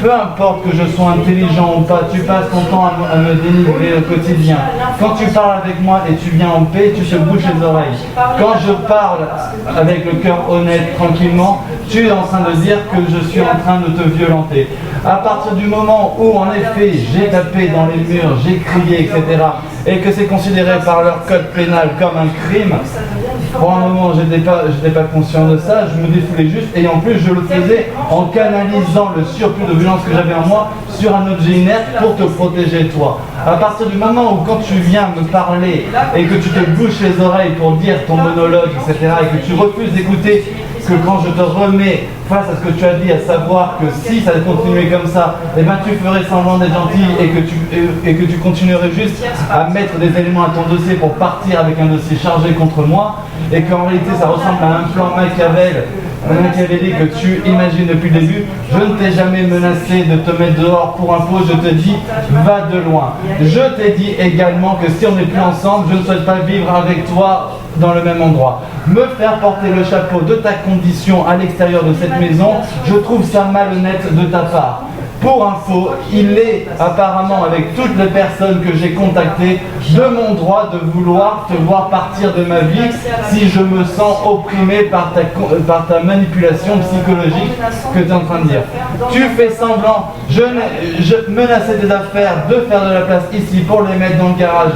Peu importe que je sois intelligent ou pas, tu passes ton temps à me dénigrer au quotidien. Quand tu parles avec moi et tu viens en paix, tu te bouches les oreilles. Quand je parle avec le cœur honnête, tranquillement, tu es en train de dire que je suis en train de te violenter. À partir du moment où, en effet, j'ai tapé dans les murs, j'ai crié, etc., et que c'est considéré par leur code pénal comme un crime, pour un moment, je n'étais pas conscient de ça, je me défoulais juste, et en plus, je le faisais en canalisant le surplus de violence que j'avais en moi sur un objet inerte pour te protéger toi. À partir du moment où, quand tu viens me parler et que tu te bouches les oreilles pour dire ton monologue, etc., et que tu refuses d'écouter que quand je te remets face à ce que tu as dit, à savoir que si ça continuait comme ça, eh ben tu ferais semblant d'être gentil et que tu continuerais juste à mettre des éléments à ton dossier pour partir avec un dossier chargé contre moi, et qu'en réalité ça ressemble à un plan machiavélique que tu imagines depuis le début. Je ne t'ai jamais menacé de te mettre dehors pour info, je te dis va de loin. Je t'ai dit également que si on n'est plus ensemble, je ne souhaite pas vivre avec toi dans le même endroit. Me faire porter le chapeau de ta condition à l'extérieur de cette maison, je trouve ça malhonnête de ta part. Pour info, il est apparemment, avec toutes les personnes que j'ai contactées, de mon droit de vouloir te voir partir de ma vie si je me sens opprimé par ta manipulation psychologique que tu es en train de dire. Tu fais semblant, je menaçais tes affaires de faire de la place ici pour les mettre dans le garage.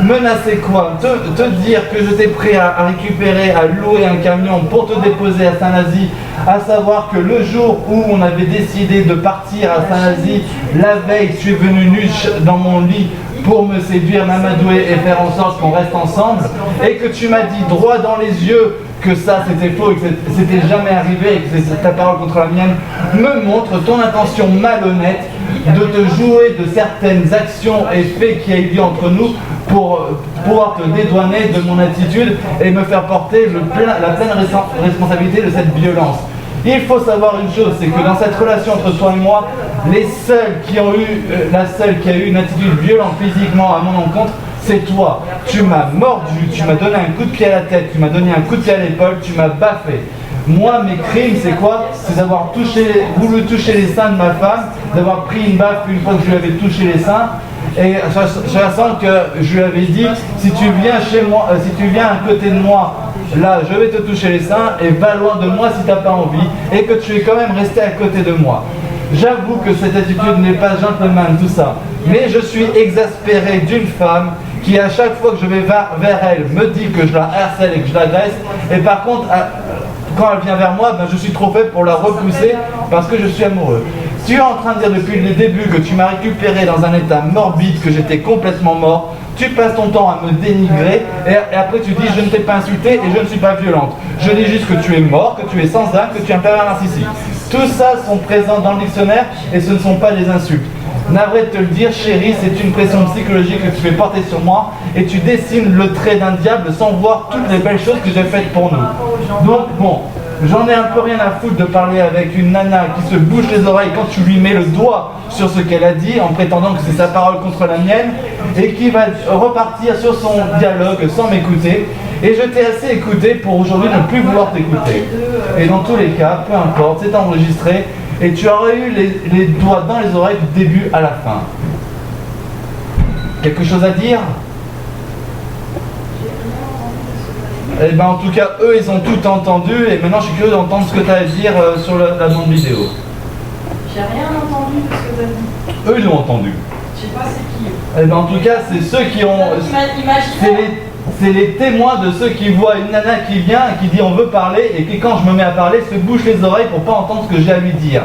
Menacer quoi? Te dire que je t'ai prêt à récupérer, à louer un camion pour te déposer à Saint-Nazy, à savoir que le jour où on avait décidé de partir à Saint-Nazy, la veille, tu es venu nu dans mon lit pour me séduire, m'amadouer et faire en sorte qu'on reste ensemble, et que tu m'as dit droit dans les yeux que ça c'était faux et que c'était jamais arrivé et que c'est ta parole contre la mienne, me montre ton intention malhonnête de te jouer de certaines actions et faits qui a eu lieu entre nous pour pouvoir te dédouaner de mon attitude et me faire porter la pleine responsabilité de cette violence. Il faut savoir une chose, c'est que dans cette relation entre toi et moi, la seule qui a eu une attitude violente physiquement à mon encontre, c'est toi. Tu m'as mordu, tu m'as donné un coup de pied à la tête, tu m'as donné un coup de pied à l'épaule, tu m'as baffé. Moi, mes crimes, c'est quoi? C'est d'avoir voulu toucher les seins de ma femme, d'avoir pris une baffe une fois que je lui avais touché les seins. Et sachant que je lui avais dit, si tu viens chez moi, si tu viens à côté de moi, là, je vais te toucher les seins et va loin de moi si tu n'as pas envie, et que tu es quand même resté à côté de moi. J'avoue que cette attitude n'est pas gentleman, tout ça, mais je suis exaspéré d'une femme qui, à chaque fois que je vais vers elle, me dit que je la harcèle et que je l'agresse, et par contre, quand elle vient vers moi, ben, je suis trop faible pour la repousser parce que je suis amoureux. Tu es en train de dire depuis le début que tu m'as récupéré dans un état morbide, que j'étais complètement mort. Tu passes ton temps à me dénigrer et après tu dis je ne t'ai pas insulté et je ne suis pas violente. Je dis juste que tu es mort, que tu es sans âme, que tu es un pervers narcissique. Tout ça sont présents dans le dictionnaire et ce ne sont pas des insultes. Navré de te le dire, chérie, c'est une pression psychologique que tu fais porter sur moi et tu dessines le trait d'un diable sans voir toutes les belles choses que j'ai faites pour nous. Donc bon, j'en ai un peu rien à foutre de parler avec une nana qui se bouche les oreilles quand tu lui mets le doigt sur ce qu'elle a dit en prétendant que c'est sa parole contre la mienne et qui va repartir sur son dialogue sans m'écouter. Et je t'ai assez écouté pour aujourd'hui ne plus vouloir t'écouter. Et dans tous les cas, peu importe, c'est enregistré et tu aurais eu les doigts dans les oreilles du début à la fin. Quelque chose à dire ? Eh ben en tout cas, eux ils ont tout entendu et maintenant je suis curieux d'entendre ce que tu as à dire sur la bande vidéo. J'ai rien entendu de ce que tu as dit. Eux ils l'ont entendu. Je sais pas c'est qui. Eh ben en tout cas, c'est ceux qui ont... C'est les témoins de ceux qui voient une nana qui vient et qui dit on veut parler et qui quand je me mets à parler se bouche les oreilles pour pas entendre ce que j'ai à lui dire.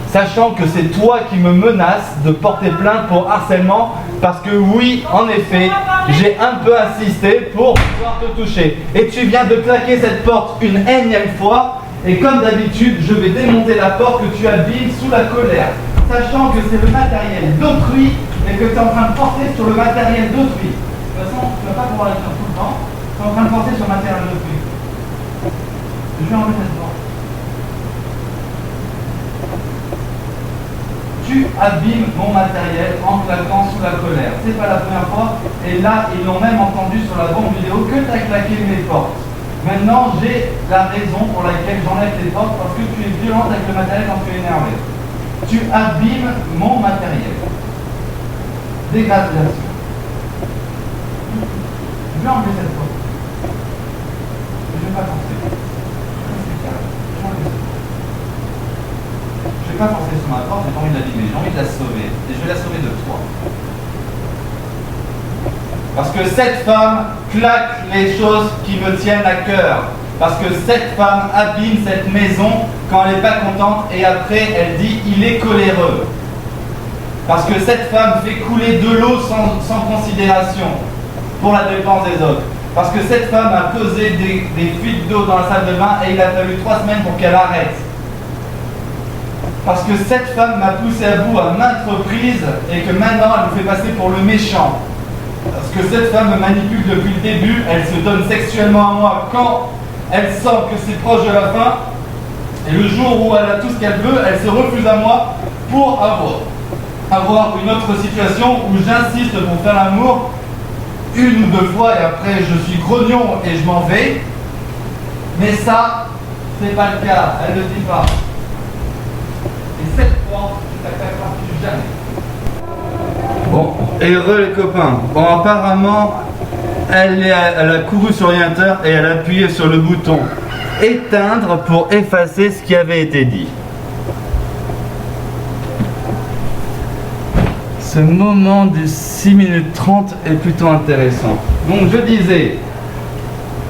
Sachant que c'est toi qui me menaces de porter plainte pour harcèlement parce que oui, en effet, j'ai un peu insisté pour pouvoir te toucher. Et tu viens de claquer cette porte une énième fois et comme d'habitude, je vais démonter la porte que tu abîmes sous la colère. Sachant que c'est le matériel d'autrui et que tu es en train de porter sur le matériel d'autrui. De toute façon, tu ne vas pas pouvoir le faire tout le temps. Tu es en train de porter sur le matériel d'autrui. Je vais enlever cette porte. Tu abîmes mon matériel en claquant sous la colère. C'est pas la première fois. Et là, ils l'ont même entendu sur la bande vidéo que tu as claqué mes portes. Maintenant, j'ai la raison pour laquelle j'enlève tes portes, parce que tu es violente avec le matériel quand tu es énervé. Tu abîmes mon matériel. Dégradation. Je vais enlever cette porte. Je ne vais pas forcer. Je ne vais pas forcer sur ma porte, j'ai pas envie de l'abîmer, j'ai envie de la sauver. Et je vais la sauver de toi. Parce que cette femme claque les choses qui me tiennent à cœur. Parce que cette femme abîme cette maison quand elle n'est pas contente et après elle dit il est coléreux. Parce que cette femme fait couler de l'eau sans considération pour la dépense des autres. Parce que cette femme a causé des fuites d'eau dans la salle de bain et il a fallu 3 semaines pour qu'elle arrête. Parce que cette femme m'a poussé à bout à maintes reprises et que maintenant elle me fait passer pour le méchant. Parce que cette femme me manipule depuis le début, elle se donne sexuellement à moi quand elle sent que c'est proche de la fin. Et le jour où elle a tout ce qu'elle veut, elle se refuse à moi pour avoir une autre situation où j'insiste pour faire l'amour 1 ou 2 fois et après je suis grognon et je m'en vais. Mais ça, c'est pas le cas, elle ne le dit pas. Et cette fois, je t'attaquerai plus jamais. Bon, heureux les copains. Bon, apparemment, elle a couru sur l'ordinateur et elle a appuyé sur le bouton éteindre pour effacer ce qui avait été dit. Ce moment de 6 minutes 30 est plutôt intéressant. Donc je disais,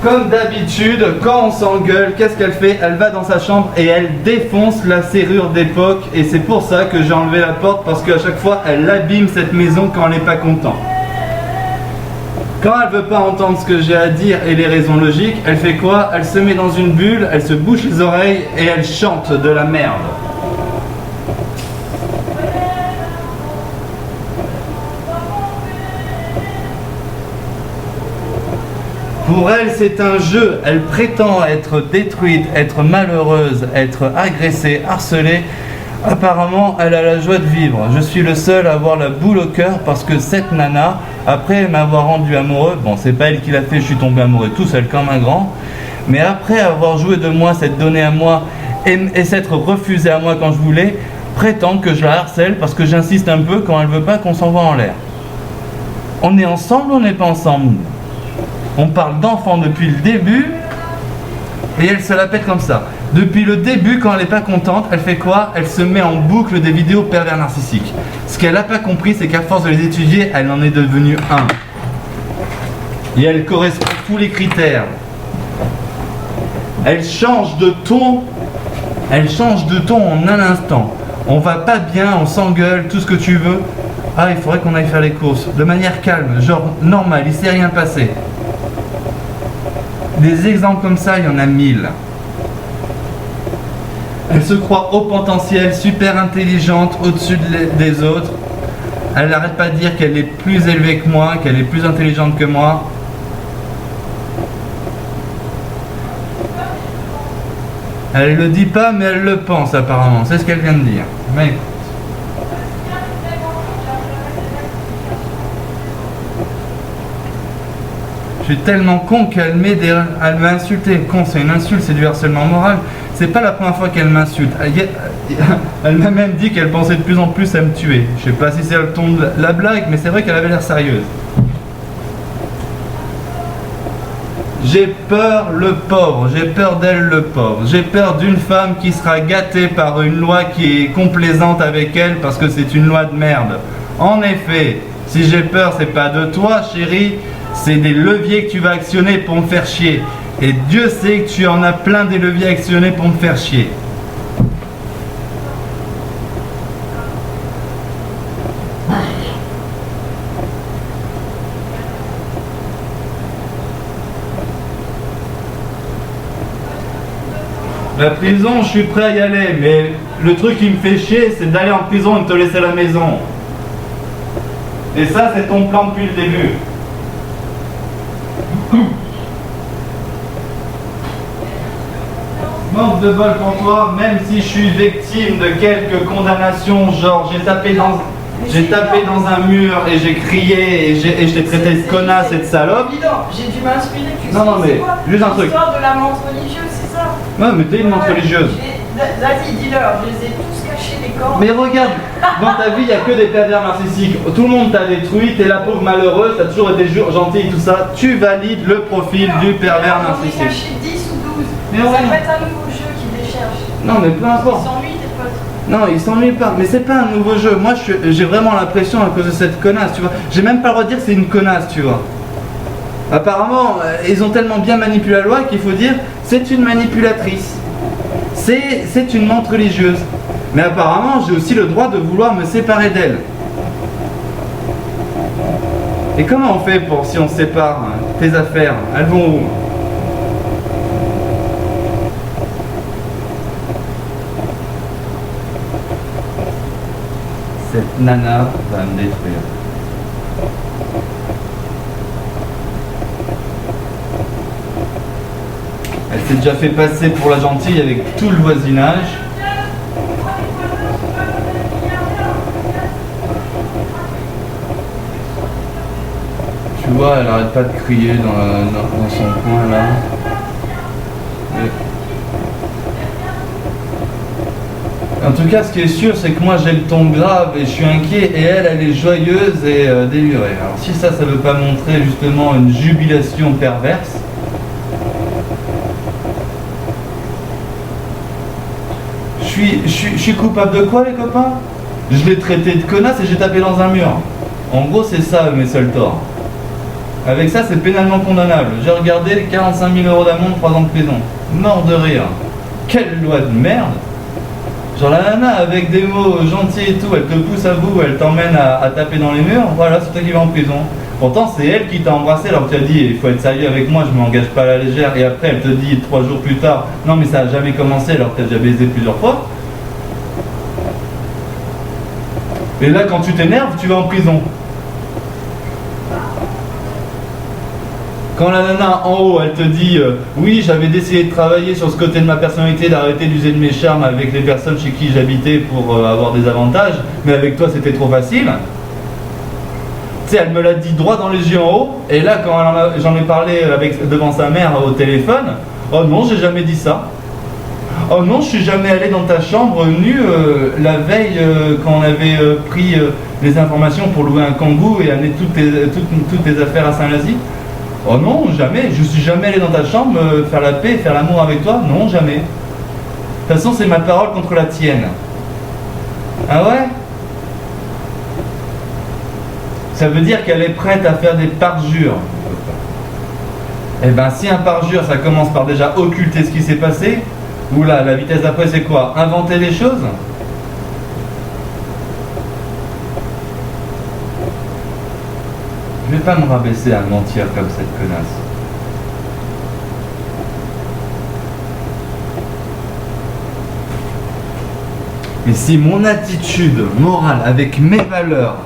comme d'habitude, quand on s'engueule, qu'est-ce qu'elle fait? Elle va dans sa chambre et elle défonce la serrure d'époque. Et c'est pour ça que j'ai enlevé la porte, parce qu'à chaque fois, elle abîme cette maison quand elle n'est pas contente. Quand elle veut pas entendre ce que j'ai à dire et les raisons logiques, elle fait quoi? Elle se met dans une bulle, elle se bouche les oreilles et elle chante de la merde. Pour elle, c'est un jeu. Elle prétend être détruite, être malheureuse, être agressée, harcelée. Apparemment, elle a la joie de vivre. Je suis le seul à avoir la boule au cœur parce que cette nana, après m'avoir rendu amoureux, bon, c'est pas elle qui l'a fait, je suis tombé amoureux tout seul comme un grand, mais après avoir joué de moi, s'être donné à moi et s'être refusé à moi quand je voulais, prétend que je la harcèle parce que j'insiste un peu quand elle veut pas qu'on s'envoie en l'air. On est ensemble ou on n'est pas ensemble? On parle d'enfants depuis le début et elle se la pète comme ça. Depuis le début, quand elle n'est pas contente, elle fait quoi? Elle se met en boucle des vidéos pervers narcissiques. Ce qu'elle n'a pas compris, c'est qu'à force de les étudier, elle en est devenue un. Et elle correspond à tous les critères. Elle change de ton. Elle change de ton en un instant. On va pas bien, on s'engueule, tout ce que tu veux. Ah, il faudrait qu'on aille faire les courses. De manière calme, genre normal, il s'est rien passé. Des exemples comme ça, il y en a 1000. Elle se croit au potentiel, super intelligente, au-dessus des autres. Elle n'arrête pas de dire qu'elle est plus élevée que moi, qu'elle est plus intelligente que moi. Elle le dit pas, mais elle le pense apparemment. C'est ce qu'elle vient de dire. Mais écoute. Je suis tellement con qu'elle elle m'a insulté. Con, c'est une insulte, c'est du harcèlement moral. C'est pas la première fois qu'elle m'insulte. Elle m'a même dit qu'elle pensait de plus en plus à me tuer. Je sais pas si c'est le ton de la blague, mais c'est vrai qu'elle avait l'air sérieuse. J'ai peur le pauvre, j'ai peur d'elle le pauvre. J'ai peur d'une femme qui sera gâtée par une loi qui est complaisante avec elle parce que c'est une loi de merde. En effet, si j'ai peur, c'est pas de toi, chérie. C'est des leviers que tu vas actionner pour me faire chier. Et Dieu sait que tu en as plein des leviers actionnés pour me faire chier. La prison, je suis prêt à y aller, mais le truc qui me fait chier, c'est d'aller en prison et de te laisser la maison. Et ça, c'est ton plan depuis le début. Manque de bol pour toi, même si je suis victime de quelques condamnations, genre j'ai tapé dans J'ai tapé dans un mur et j'ai crié et je t'ai traité de connasse et de salope. Évident, j'ai dû m'inspirer. Non, mais juste un truc. L'histoire de la menthe religieuse, c'est ça. Non, mais t'es une menthe religieuse. Vas-y, dis-leur, je les ai tous cachés les corps. Mais regarde, dans ta vie, il n'y a que des pervers narcissiques. Tout le monde t'a détruit, t'es la pauvre malheureuse, t'as toujours été gentille, tout ça. Tu valides le profil du pervers narcissique. J'en ai caché 10 ou 12. Mais ça ouais. peut être un nouveau jeu qui les cherche. Non, mais peu importe. Ils s'ennuient, tes potes. Non, il s'ennuie pas, mais c'est pas un nouveau jeu. Moi, j'ai vraiment l'impression à cause de cette connasse, tu vois. J'ai même pas le droit de dire que c'est une connasse, tu vois. Apparemment, ils ont tellement bien manipulé la loi qu'il faut dire c'est une manipulatrice. C'est une menthe religieuse. Mais apparemment, j'ai aussi le droit de vouloir me séparer d'elle. Et comment on fait pour si on se sépare tes affaires, elles vont où? Cette nana va me détruire. Elle s'est déjà fait passer pour la gentille avec tout le voisinage. Tu vois, elle arrête pas de crier dans son coin là. En tout cas, ce qui est sûr, c'est que moi j'ai le ton grave et je suis inquiet, et elle est joyeuse et délurée. Alors si ça veut pas montrer justement une jubilation perverse, je suis coupable de quoi, les copains? Je l'ai traité de connasse et j'ai tapé dans un mur. En gros, c'est ça mes seuls torts. Avec ça, c'est pénalement condamnable. J'ai regardé 45 000 € d'amende, 3 ans de prison. Mort de rire. Quelle loi de merde! Genre la nana avec des mots gentils et tout, elle te pousse à bout, elle t'emmène à taper dans les murs, voilà, c'est toi qui vas en prison. Pourtant c'est elle qui t'a embrassé alors que tu as dit il faut être sérieux avec moi, je m'engage pas à la légère, et après elle te dit 3 jours plus tard non mais ça a jamais commencé alors que tu as déjà baisé plusieurs fois. Et là quand tu t'énerves, tu vas en prison. Quand la nana en haut, elle te dit oui, j'avais décidé de travailler sur ce côté de ma personnalité, d'arrêter d'user de mes charmes avec les personnes chez qui j'habitais pour avoir des avantages, mais avec toi c'était trop facile. Tu sais, elle me l'a dit droit dans les yeux en haut, et là quand j'en ai parlé devant sa mère au téléphone, oh non, j'ai jamais dit ça. Oh non, je suis jamais allé dans ta chambre nue la veille quand on avait pris les informations pour louer un kangou et amener toutes tes affaires à Saint-Lazy. Oh non, jamais, je suis jamais allé dans ta chambre faire la paix, faire l'amour avec toi, non, jamais. De toute façon, c'est ma parole contre la tienne. Ah ouais? Ça veut dire qu'elle est prête à faire des parjures. Eh ben, si un parjure, ça commence par déjà occulter ce qui s'est passé, oula, la vitesse d'après, c'est quoi? Inventer des choses? Je vais pas me rabaisser à mentir comme cette connasse. Mais si mon attitude morale avec mes valeurs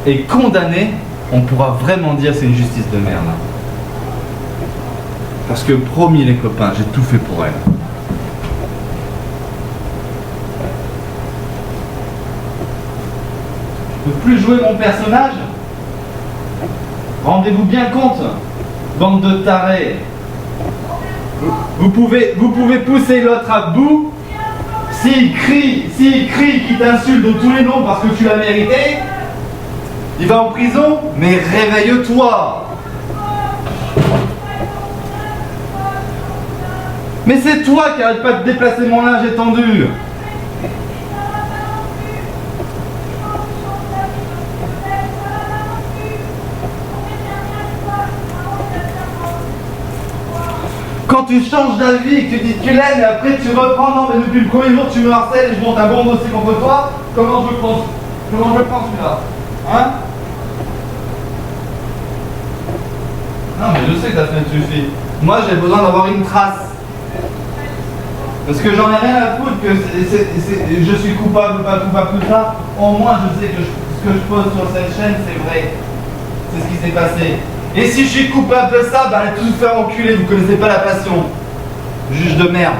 est condamnée, on pourra vraiment dire c'est une justice de merde. Parce que promis les copains, j'ai tout fait pour elle. Je peux plus jouer mon personnage. Rendez-vous bien compte, bande de tarés. Vous pouvez pousser l'autre à bout. S'il crie, qu'il t'insulte de tous les noms parce que tu l'as mérité, il va en prison. Mais réveille-toi. Mais c'est toi qui n'arrête pas de déplacer mon linge étendu. Quand tu changes d'avis, que tu dis que tu l'aimes et après tu reprends, non mais depuis le premier jour tu me harcèles et je monte un bon dossier contre toi, comment je le prends celui-là? Hein? Non mais je sais que ta semaine suffit. Moi j'ai besoin d'avoir une trace. Parce que j'en ai rien à foutre que je suis coupable ou pas coupable, tout ça. Au moins je sais que ce que je pose sur cette chaîne c'est vrai. C'est ce qui s'est passé. Et si je suis coupable de ça, bah allez tous vous faire enculer, vous connaissez pas la passion. Juge de merde.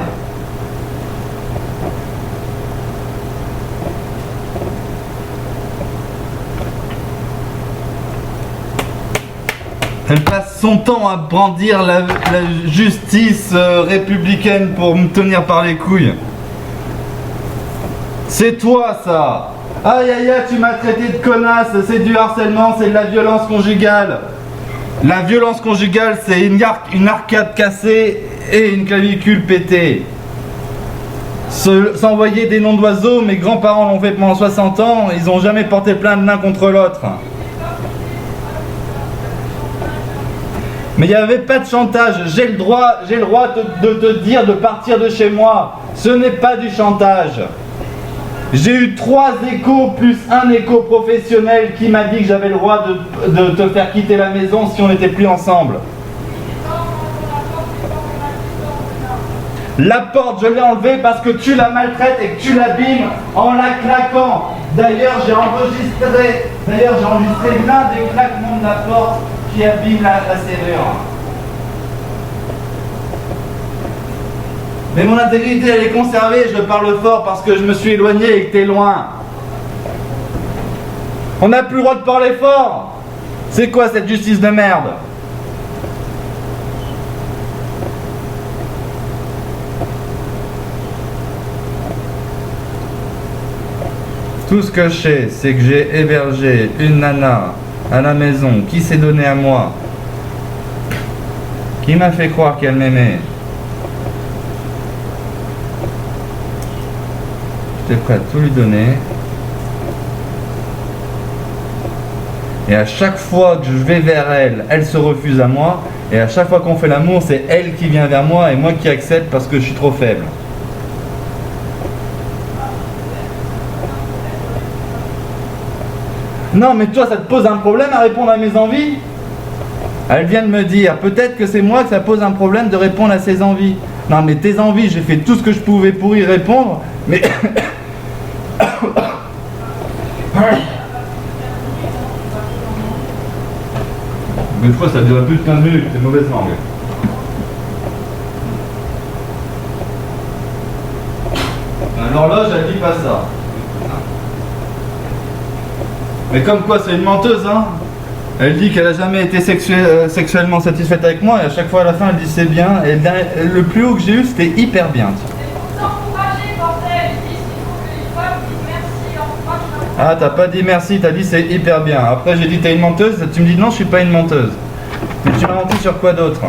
Elle passe son temps à brandir la justice républicaine pour me tenir par les couilles. C'est toi ça. Aïe aïe aïe, tu m'as traité de connasse, c'est du harcèlement, c'est de la violence conjugale. La violence conjugale, c'est une arcade cassée et une clavicule pétée. S'envoyer des noms d'oiseaux, mes grands-parents l'ont fait pendant 60 ans, ils n'ont jamais porté plainte l'un contre l'autre. Mais il n'y avait pas de chantage, j'ai le droit de te dire de partir de chez moi. Ce n'est pas du chantage. J'ai eu 3 échos plus un écho professionnel qui m'a dit que j'avais le droit de te faire quitter la maison si on n'était plus ensemble. La porte, je l'ai enlevée parce que tu la maltraites et que tu l'abîmes en la claquant. D'ailleurs, j'ai enregistré l'un des claquements de la porte qui abîme la serrure. Mais mon intégrité, elle est conservée, je parle fort parce que je me suis éloigné et que t'es loin. On n'a plus le droit de parler fort. C'est quoi cette justice de merde? Tout ce que je sais, c'est que j'ai hébergé une nana à la maison qui s'est donnée à moi, qui m'a fait croire qu'elle m'aimait. J'étais prêt à tout lui donner. Et à chaque fois que je vais vers elle, elle se refuse à moi. Et à chaque fois qu'on fait l'amour, c'est elle qui vient vers moi et moi qui accepte parce que je suis trop faible. Non, mais toi, ça te pose un problème à répondre à mes envies? Elle vient de me dire, peut-être que c'est moi que ça pose un problème de répondre à ses envies. Non, mais tes envies, j'ai fait tout ce que je pouvais pour y répondre, mais... Une fois, ça dure plus de 15 minutes, c'est mauvaise langue. L'horloge, elle dit pas ça. Mais comme quoi, c'est une menteuse, hein. Elle dit qu'elle a jamais été sexuellement satisfaite avec moi, et à chaque fois à la fin, elle dit c'est bien. Et le plus haut que j'ai eu, c'était hyper bien. Ah, t'as pas dit merci, t'as dit c'est hyper bien. Après, j'ai dit t'es une menteuse, tu me dis non, je suis pas une menteuse. Mais tu m'as menti sur quoi d'autre?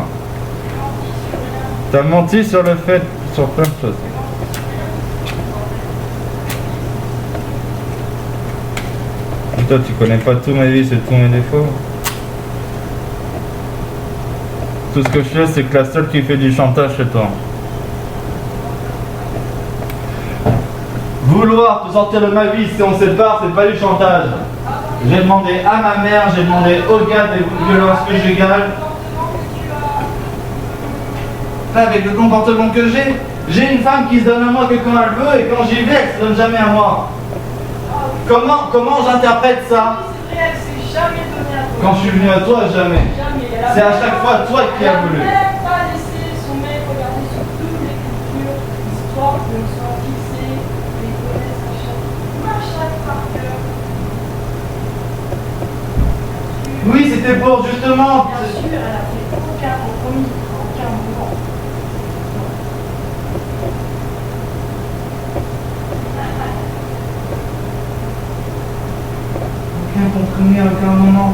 T'as menti sur le fait, sur plein de choses. Et toi, tu connais pas tout ma vie, c'est tous mes défauts. Tout ce que je sais, c'est que la seule qui fait du chantage, c'est toi. Vouloir te sortir de ma vie si on se sépare, c'est pas du chantage. J'ai demandé à ma mère, j'ai demandé au gars des violences conjugales. Là, avec le comportement que j'ai une femme qui se donne à moi que quand elle veut et quand j'y vais, elle se donne jamais à moi. Comment j'interprète ça? C'est vrai, elle s'est jamais donnée à toi. Quand je suis venu à toi, jamais. C'est à chaque fois toi qui as voulu. Elle n'a même pas laissé son mec regarder sur toutes les cultures, histoire de soit fixé, les connaisses à chaque par cœur. Oui, c'était pour justement. Bien sûr, elle a fait aucun compromis, aucun mouvement. Aucun compromis à aucun moment.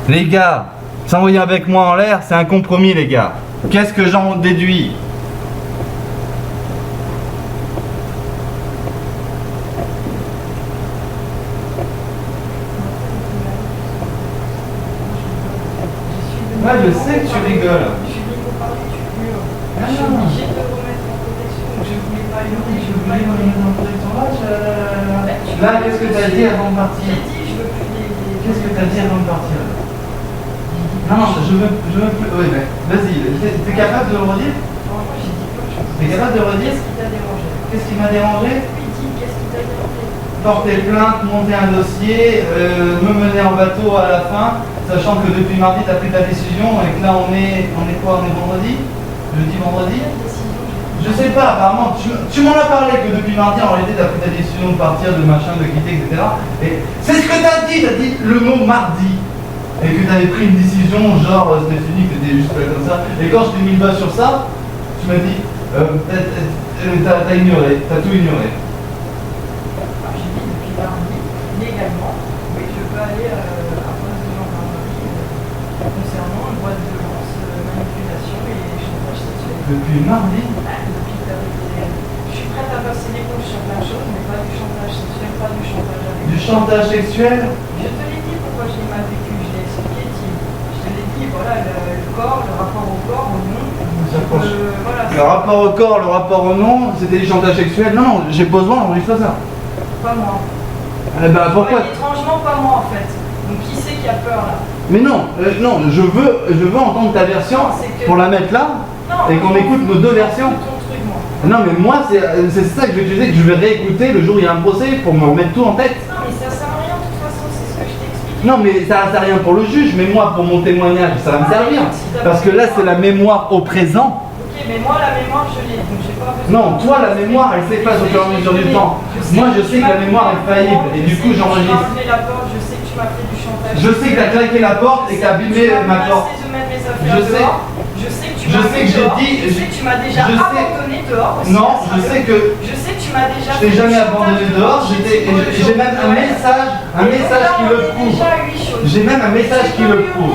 Les gars, s'envoyer avec moi en l'air, c'est un compromis, les gars. Qu'est-ce que j'en déduis? Ouais, je sais que tu rigoles. Je suis libre par les cultures. Ah, Je suis non. obligée de te remettre en protection. Je voulais pas hurler, je Je veux pas voulais hurler. remettre en protection. Là, qu'est-ce que t'as dit avant de partir? J'ai dit, je veux plus les. Qu'est-ce que t'as dit avant de partir? Non, je veux plus. Oui, mais vas-y, t'es capable de le redire? Franchement, j'ai dit plein de choses. T'es capable de le redire? Qu'est-ce qui t'a dérangé? Qu'est-ce qui m'a dérangé? Oui, dis, qu'est-ce qui t'a dérangé? Porter plainte, monter un dossier, me mener en bateau à la fin, sachant que depuis mardi t'as pris ta décision et que là on est quoi? On est vendredi? Jeudi, vendredi? Quelle décision? Je sais pas, apparemment, tu m'en as parlé que depuis mardi, en réalité, t'as pris ta décision de partir, de machin, de quitter, etc. Et c'est ce que t'as dit le mot mardi. Et que t'avais pris une décision, genre, c'était fini, que t'étais juste là comme ça. Et quand je t'ai mis le bas sur ça, tu m'as dit, t'as ignoré, t'as tout ignoré. Alors, j'ai dit depuis mardi, légalement, oui, je peux aller à poste de gendarmerie concernant une voie de violence, manipulation et chantage sexuel. Depuis mardi? Depuis que je suis prête à passer des cours sur plein de choses, mais pas du chantage sexuel, pas du chantage avec. Du chantage sexuel? Je te l'ai dit pourquoi je l'ai mal vécu, je l'ai expliqué, Tim. Je te l'ai dit, voilà, le corps, le rapport au corps, au nom. Voilà, le rapport au corps, le rapport au nom, c'était du chantage sexuel? Non, j'ai besoin, on lui fait ça. Pas moi. Eh ben pourquoi? Ouais, étrangement, pas moi en fait. Donc qui c'est qui a peur là? Mais non, non, je veux entendre ta version pour la mettre là et qu'on écoute nos deux versions. Non mais moi c'est ça que je disais, que je vais réécouter le jour où il y a un procès pour me remettre tout en tête. Non mais ça sert à rien de toute façon, c'est ce que je t'ai expliqué. Non mais ça sert à rien pour le juge, mais moi pour mon témoignage ça va me servir. Parce que là c'est la mémoire au présent. Ok, mais moi la mémoire je l'ai, donc j'ai pas besoin. Non, toi la mémoire elle s'efface au fur et à mesure du temps. Moi je sais que la mémoire est faillible et du coup j'enregistre. Je sais que tu m'as fait du chantage. Je sais que t'as claqué la porte et que t'as abîmé ma porte. Je sais. Je sais que tu m'as fait dehors. Je sais que tu m'as déjà abandonné dehors aussi. Non, je sais que tu m'as déjà. je t'ai jamais abandonné dehors. J'ai même un message qui le prouve. J'ai même un message qui le prouve.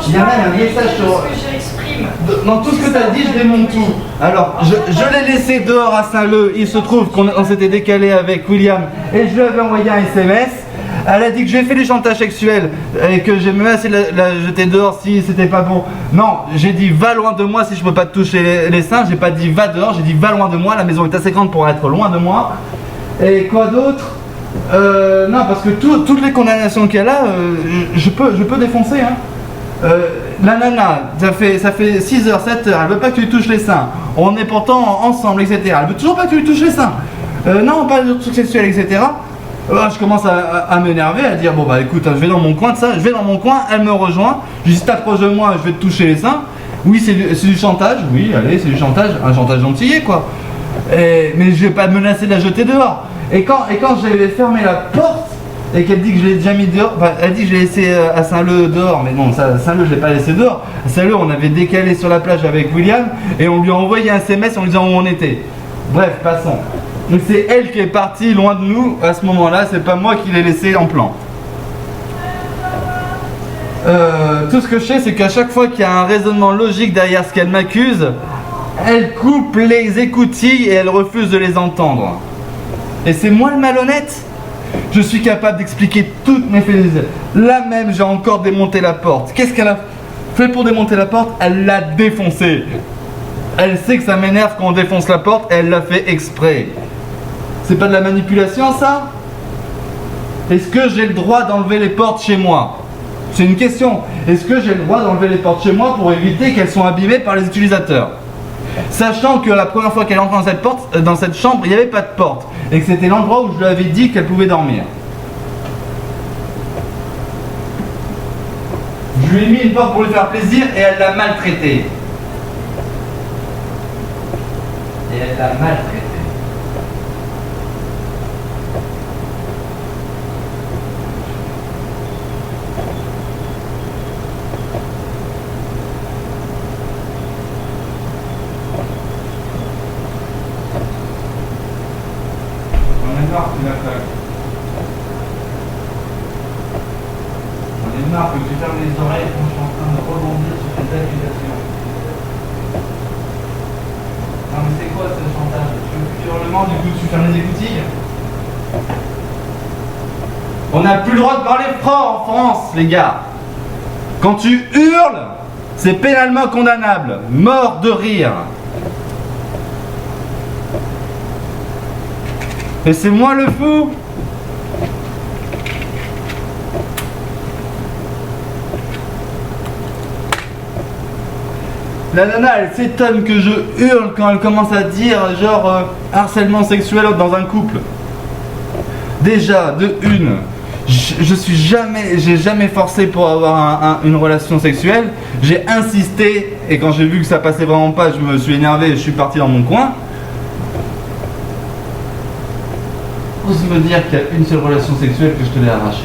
Il y a même un message sur. Dans tout ce que tu as dit, je démonte tout. Alors, je l'ai laissé dehors à Saint-Leu. Il se trouve qu'on s'était décalé avec William et je lui avais envoyé un SMS. Elle a dit que j'ai fait du chantage sexuel et que j'ai menacé de la jeter dehors si c'était pas bon. Non, j'ai dit va loin de moi si je peux pas te toucher les seins. J'ai pas dit va dehors, j'ai dit va loin de moi. La maison est assez grande pour être loin de moi. Et quoi d'autre? Non, parce que toutes les condamnations qu'elle a, je peux défoncer. Hein. La nana, ça fait 6 heures, 7 heures, elle veut pas que tu lui touches les seins. On est pourtant ensemble, etc. Elle veut toujours pas que tu lui touches les seins. Non, pas de trucs sexuels, etc. Je commence à m'énerver, à dire bon bah écoute, je vais dans mon coin de ça, je vais dans mon coin, elle me rejoint, je lui dis t'approches de moi, je vais te toucher les seins. Oui, c'est du chantage, oui, allez, c'est du chantage, un chantage gentillé quoi. Mais je vais pas menacer de la jeter dehors. Et quand j'avais fermé la porte et qu'elle dit que je l'ai déjà mis dehors, enfin, elle dit que je l'ai laissé à Saint-Leu dehors, mais non, Saint-Leu je l'ai pas laissé dehors. À Saint-Leu on avait décalé sur la plage avec William et on lui a envoyé un SMS en lui disant où on était. Bref, passons. Donc c'est elle qui est partie loin de nous à ce moment-là, c'est pas moi qui l'ai laissé en plan. Tout ce que je sais, c'est qu'à chaque fois qu'il y a un raisonnement logique derrière ce qu'elle m'accuse, elle coupe les écoutilles et elle refuse de les entendre. Et c'est moi le malhonnête? Je suis capable d'expliquer toutes mes faits. Là même, j'ai encore démonté la porte. Qu'est-ce qu'elle a fait pour démonter la porte? Elle l'a défoncée. Elle sait que ça m'énerve quand on défonce la porte, elle l'a fait exprès. C'est pas de la manipulation ça? Est-ce que j'ai le droit d'enlever les portes chez moi? C'est une question. Est-ce que j'ai le droit d'enlever les portes chez moi pour éviter qu'elles soient abîmées par les utilisateurs? Sachant que la première fois qu'elle est entrée dans cette chambre, il n'y avait pas de porte. Et que c'était l'endroit où je lui avais dit qu'elle pouvait dormir. Je lui ai mis une porte pour lui faire plaisir et elle l'a maltraité. Et elle l'a maltraité. On est marre que tu fermes les oreilles quand je suis en train de rebondir sur cette accusation. Non mais c'est quoi ce chantage? Tu veux plus hurlement, du coup tu fermes les écoutilles? On n'a plus le droit de parler fort en France, les gars. Quand tu hurles, c'est pénalement condamnable. Mort de rire. Et c'est moi le fou. La nana elle s'étonne que je hurle quand elle commence à dire genre harcèlement sexuel dans un couple. Déjà, de une, j'ai jamais forcé pour avoir une relation sexuelle. J'ai insisté et quand j'ai vu que ça passait vraiment pas, je me suis énervé et je suis parti dans mon coin. Ose me dire qu'il y a une seule relation sexuelle que je te l'ai arrachée.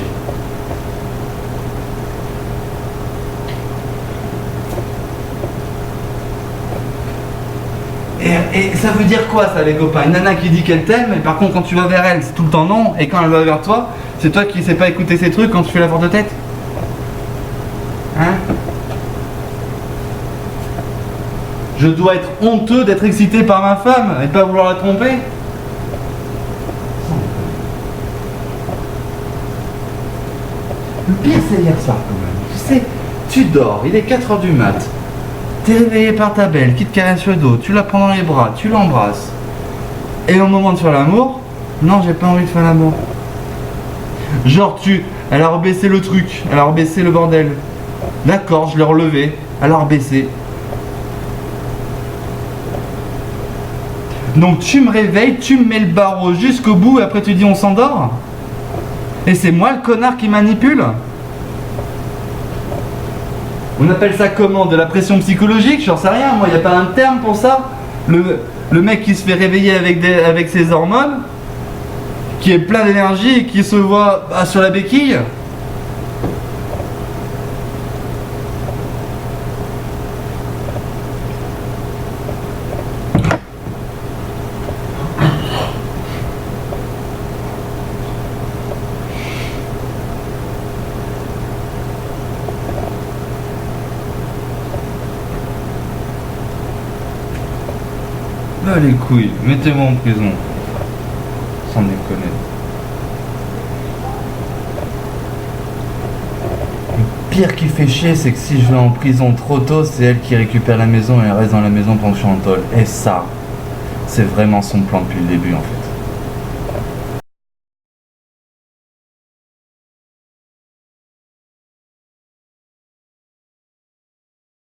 Et ça veut dire quoi ça les copains? Une nana qui dit qu'elle t'aime, et par contre quand tu vas vers elle, c'est tout le temps non, et quand elle va vers toi, c'est toi qui sais pas écouter ses trucs quand tu fais la forte tête? Hein? Je dois être honteux d'être excité par ma femme et de pas vouloir la tromper? Le pire c'est hier soir quand même. Tu sais, tu dors, il est 4h du mat. T'es réveillé par ta belle qui te caresse le dos, tu la prends dans les bras, tu l'embrasses. Et au moment de faire l'amour, non, j'ai pas envie de faire l'amour. Genre elle a rebaissé le truc, elle a rebaissé le bordel. D'accord, je l'ai relevé, elle a rebaissé. Donc tu me réveilles, tu me mets le barreau jusqu'au bout et après tu dis on s'endort? Et c'est moi le connard qui manipule? On appelle ça comment? De la pression psychologique? J'en sais rien, moi, il n'y a pas un terme pour ça. Le mec qui se fait réveiller avec ses hormones, qui est plein d'énergie et qui se voit sur la béquille. Bah les couilles, mettez-moi en prison. Sans déconner. Le pire qui fait chier, c'est que si je vais en prison trop tôt, c'est elle qui récupère la maison et elle reste dans la maison pendant que je suis en tôle. Et ça, c'est vraiment son plan depuis le début en fait.